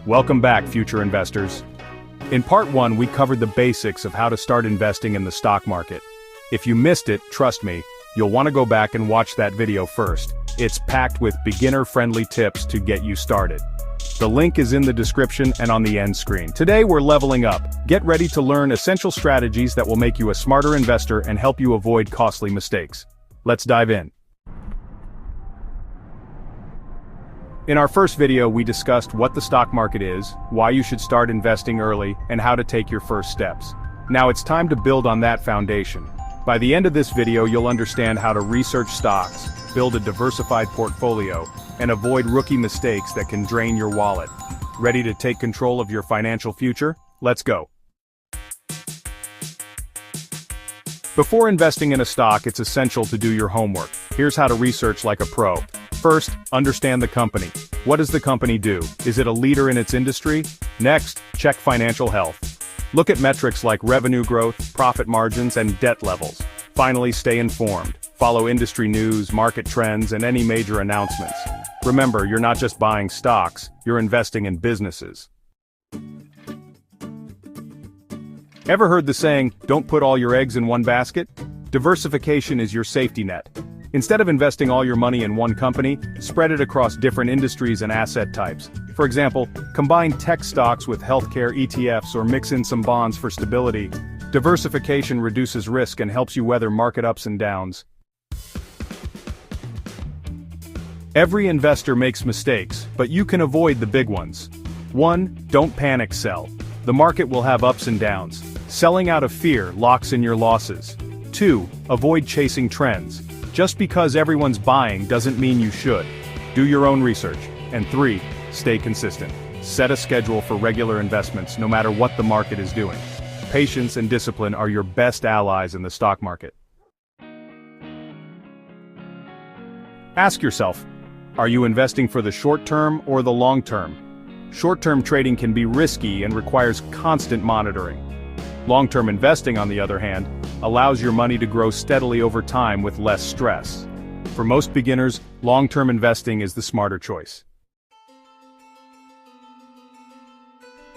Welcome back, future investors. In part 1, we covered the basics of how to start investing in the stock market. If you missed it, trust me, you'll want to go back and watch that video first. It's packed with beginner-friendly tips to get you started. The link is in the description and on the end screen. Today we're leveling up. Get ready to learn essential strategies that will make you a smarter investor and help you avoid costly mistakes. Let's dive in. In our first video, we discussed what the stock market is, why you should start investing early, and how to take your first steps. Now it's time to build on that foundation. By the end of this video, you'll understand how to research stocks, build a diversified portfolio, and avoid rookie mistakes that can drain your wallet. Ready to take control of your financial future? Let's go. Before investing in a stock, it's essential to do your homework. Here's how to research like a pro. First, understand the company. What does the company do? Is it a leader in its industry? Next, check financial health. Look at metrics like revenue growth, profit margins, and debt levels. Finally, stay informed. Follow industry news, market trends, and any major announcements. Remember, you're not just buying stocks, you're investing in businesses. Ever heard the saying, don't put all your eggs in one basket? Diversification is your safety net. Instead of investing all your money in one company, spread it across different industries and asset types. For example, combine tech stocks with healthcare ETFs or mix in some bonds for stability. Diversification reduces risk and helps you weather market ups and downs. Every investor makes mistakes, but you can avoid the big ones. 1. Don't panic sell. The market will have ups and downs. Selling out of fear locks in your losses. 2. Avoid chasing trends. Just because everyone's buying doesn't mean you should. Do your own research. And 3. Stay consistent. Set a schedule for regular investments no matter what the market is doing. Patience and discipline are your best allies in the stock market. Ask yourself, are you investing for the short term or the long term? Short-term trading can be risky and requires constant monitoring. Long-term investing, on the other hand, allows your money to grow steadily over time with less stress. For most beginners, long-term investing is the smarter choice.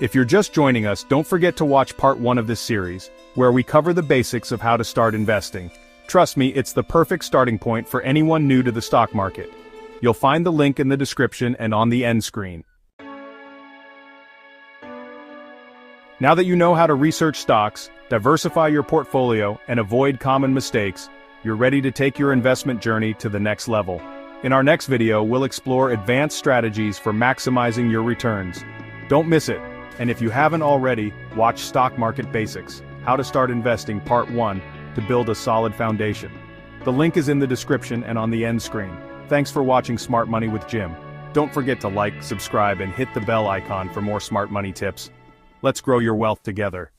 If you're just joining us, don't forget to watch part 1 of this series, where we cover the basics of how to start investing. Trust me, it's the perfect starting point for anyone new to the stock market. You'll find the link in the description and on the end screen. Now that you know how to research stocks, diversify your portfolio, and avoid common mistakes, you're ready to take your investment journey to the next level. In our next video, we'll explore advanced strategies for maximizing your returns. Don't miss it, and if you haven't already, watch Stock Market Basics, How to Start Investing Part 1, to build a solid foundation. The link is in the description and on the end screen. Thanks for watching Smart Money with Jim. Don't forget to like, subscribe, and hit the bell icon for more smart money tips. Let's grow your wealth together.